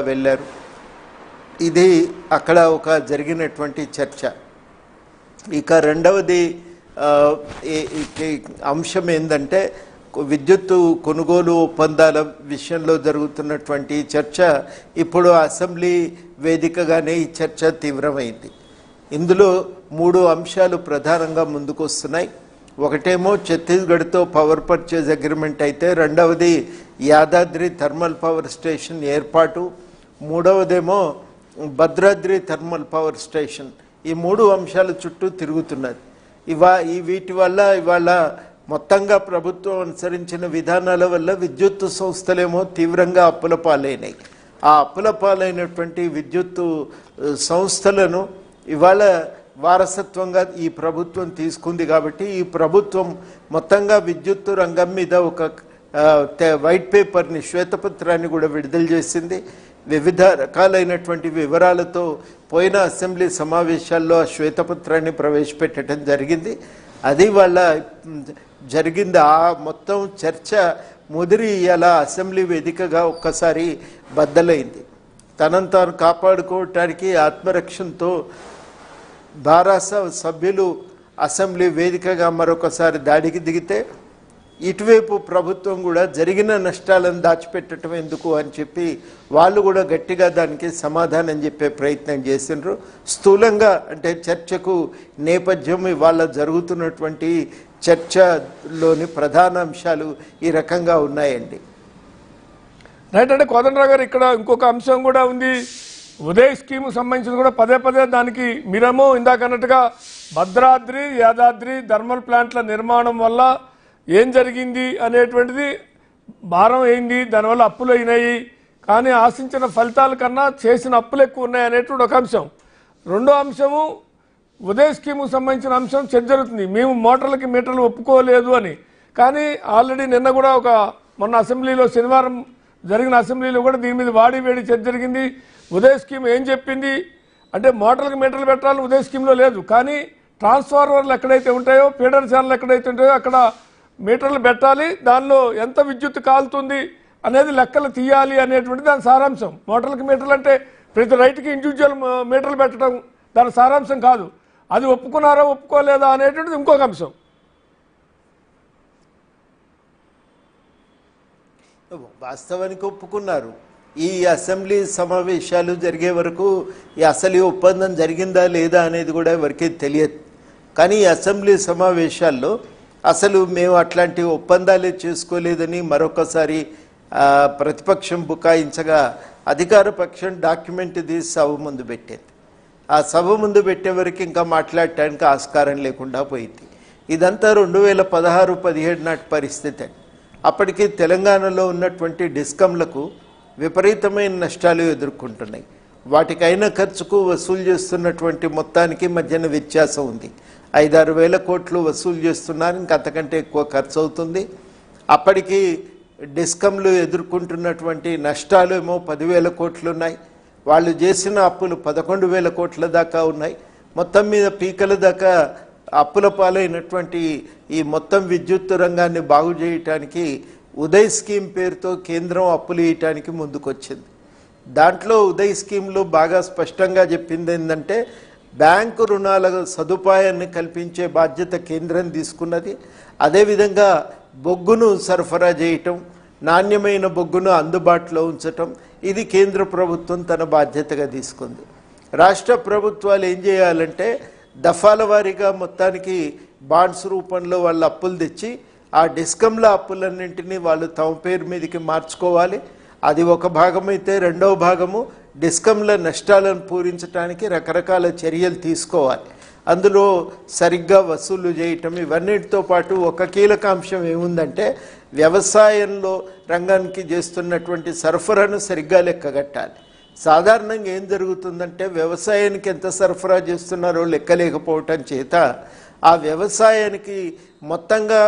వెళ్ళారు. ఇది అక్కడ ఒక జరిగినటువంటి చర్చ. ఇక రెండవది అంశం ఏంటంటే విద్యుత్తు కొనుగోలు ఒప్పందాల విషయంలో జరుగుతున్నటువంటి చర్చ ఇప్పుడు అసెంబ్లీ వేదికగానే ఈ చర్చ తీవ్రమైంది. ఇందులో 3 అంశాలు ప్రధానంగా ముందుకు వస్తున్నాయి. ఒకటేమో ఛత్తీస్గఢ్తో పవర్ పర్చేజ్ అగ్రిమెంట్ అయితే, రెండవది యాదాద్రి థర్మల్ పవర్ స్టేషన్ ఏర్పాటు, మూడవదేమో భద్రాద్రి థర్మల్ పవర్ స్టేషన్. ఈ 3 అంశాల చుట్టూ తిరుగుతున్నది. వీటి వల్ల ఇవాళ మొత్తంగా ప్రభుత్వం అనుసరించిన విధానాల వల్ల విద్యుత్తు సంస్థలేమో తీవ్రంగా అప్పుల పాలైనాయి. ఆ అప్పుల పాలైనటువంటి విద్యుత్తు సంస్థలను ఇవాళ వారసత్వంగా ఈ ప్రభుత్వం తీసుకుంది. కాబట్టి ఈ ప్రభుత్వం మొత్తంగా విద్యుత్తు రంగం మీద ఒక వైట్ పేపర్ని, శ్వేతపత్రాన్ని కూడా విడుదల చేసింది. వివిధ రకాలైనటువంటి వివరాలతో పోయిన అసెంబ్లీ సమావేశాల్లో ఆ శ్వేతపత్రాన్ని ప్రవేశపెట్టడం జరిగింది. అది వాళ్ళ జరిగింది. ఆ మొత్తం చర్చ ముదిరి ఇలా అసెంబ్లీ వేదికగా ఒక్కసారి బద్దలైంది. తనను తాను కాపాడుకోవటానికి ఆత్మరక్షణతో భారత సభ్యులు అసెంబ్లీ వేదికగా మరొకసారి దాడికి దిగితే, ఇటువైపు ప్రభుత్వం కూడా జరిగిన నష్టాలను దాచిపెట్టడం ఎందుకు అని చెప్పి వాళ్ళు కూడా గట్టిగా దానికి సమాధానం చెప్పే ప్రయత్నం చేసినారు. స్థూలంగా అంటే చర్చకు నేపథ్యం ఇవాళ జరుగుతున్నటువంటి చర్చలోని ప్రధాన అంశాలు ఈ రకంగా ఉన్నాయండి. రైట్. అంటే కోదండరావు గారు, ఇక్కడ ఇంకొక అంశం కూడా ఉంది. ఉదయ్ స్కీమ్ సంబంధించి కూడా పదే దానికి మీరేమో ఇందాక అన్నట్టుగా భద్రాద్రి, యాదాద్రి థర్మల్ ప్లాంట్ల నిర్మాణం వల్ల ఏం జరిగింది అనేటువంటిది భారం అయింది, దానివల్ల అప్పులు అయినాయి, కానీ ఆశించిన ఫలితాల కన్నా చేసిన అప్పులు ఎక్కువ ఉన్నాయి అనేటువంటి ఒక అంశం. రెండో అంశము ఉదయ్ స్కీముకు సంబంధించిన అంశం చర్చ జరుగుతుంది. మేము మోటార్లకి మీటర్లు ఒప్పుకోలేదు అని. కానీ ఆల్రెడీ నిన్న కూడా మొన్న అసెంబ్లీలో శనివారం జరిగిన అసెంబ్లీలో కూడా దీని మీద వేడి చర్చ జరిగింది. ఉదయ్ స్కీమ్ ఏం చెప్పింది అంటే మోటార్లకు మీటర్లు పెట్టాలని ఉదయ్ స్కీమ్లో లేదు, కానీ ట్రాన్స్ఫార్మర్లు ఎక్కడైతే ఉంటాయో, ఫీడర్ ఛానల్ ఎక్కడైతే ఉంటాయో అక్కడ మీటర్లు పెట్టాలి, దానిలో ఎంత విద్యుత్ కాలుతుంది అనేది లెక్కలు తీయాలి అనేటువంటి దాని సారాంశం. మోటార్లకు మీటర్లు అంటే ప్రతి రైతుకి ఇండివిజువల్ మీటర్లు పెట్టడం దాని సారాంశం కాదు. అది ఒప్పుకున్నారా ఒప్పుకోలేదా అనేటువంటిది ఇంకొక అంశం. వాస్తవానికి ఒప్పుకున్నారు. ఈ అసెంబ్లీ సమావేశాలు జరిగే వరకు అసలు ఈ ఒప్పందం జరిగిందా లేదా అనేది కూడా ఎవరికీ తెలియదు. కానీ ఈ అసెంబ్లీ సమావేశాల్లో అసలు మేము అట్లాంటి ఒప్పందాలే చేసుకోలేదని మరొకసారి ప్రతిపక్షం బుకాయించగా అధికార పక్షం డాక్యుమెంట్ తీసి సభ ముందు పెట్టింది. ఆ సభ ముందు పెట్టేవరకు ఇంకా మాట్లాడటానికి ఆస్కారం లేకుండా పోయింది. ఇదంతా 2016-17 నాటి పరిస్థితి అండి. అప్పటికి తెలంగాణలో ఉన్నటువంటి డిస్కంలకు విపరీతమైన నష్టాలు ఎదుర్కొంటున్నాయి. వాటికైన ఖర్చుకు వసూలు చేస్తున్నటువంటి మొత్తానికి మధ్యన వ్యత్యాసం ఉంది. 5-6 వేల కోట్లు వసూలు చేస్తున్నారు, ఇంకా అంతకంటే ఎక్కువ ఖర్చు అవుతుంది. అప్పటికి డిస్కంలు ఎదుర్కొంటున్నటువంటి నష్టాలు ఏమో 10,000 కోట్లు ఉన్నాయి. వాళ్ళు చేసిన అప్పులు 11,000 కోట్ల దాకా ఉన్నాయి. మొత్తం మీద పీకల దాకా అప్పుల పాలైనటువంటి ఈ మొత్తం విద్యుత్ రంగాన్ని బాగు చేయటానికి ఉదయ్ స్కీమ్ పేరుతో కేంద్రం అప్పులు ఇవ్వటానికి ముందుకొచ్చింది. దాంట్లో ఉదయ్ స్కీమ్లో బాగా స్పష్టంగా చెప్పింది ఏంటంటే, బ్యాంకు రుణాల సదుపాయాన్ని కల్పించే బాధ్యత కేంద్రం తీసుకున్నది. అదేవిధంగా బొగ్గును సరఫరా చేయటం, నాణ్యమైన బొగ్గును అందుబాటులో ఉంచటం, ఇది కేంద్ర ప్రభుత్వం తన బాధ్యతగా తీసుకుంది. రాష్ట్ర ప్రభుత్వాలు ఏం చేయాలంటే దఫాల వారీగా మొత్తానికి బాండ్స్ రూపంలో వాళ్ళు అప్పులు తెచ్చి ఆ డిస్కంల అప్పులన్నింటినీ వాళ్ళు తమ పేరు మీదకి మార్చుకోవాలి. అది ఒక భాగమైతే, రెండవ భాగము డిస్కంల నష్టాలను పూరించడానికి రకరకాల చర్యలు తీసుకోవాలి. అందులో సరిగ్గా వసూలు చేయటం, ఇవన్నిటితో పాటు ఒక కీలక అంశం ఏముందంటే వ్యవసాయంలో రంగానికి చేస్తున్నటువంటి సరఫరాను సరిగ్గా లెక్కగట్టాలి. సాధారణంగా ఏం జరుగుతుందంటే వ్యవసాయానికి ఎంత సరఫరా చేస్తున్నారో లెక్కలేకపోవటం చేత ఆ వ్యవసాయానికి మొత్తంగా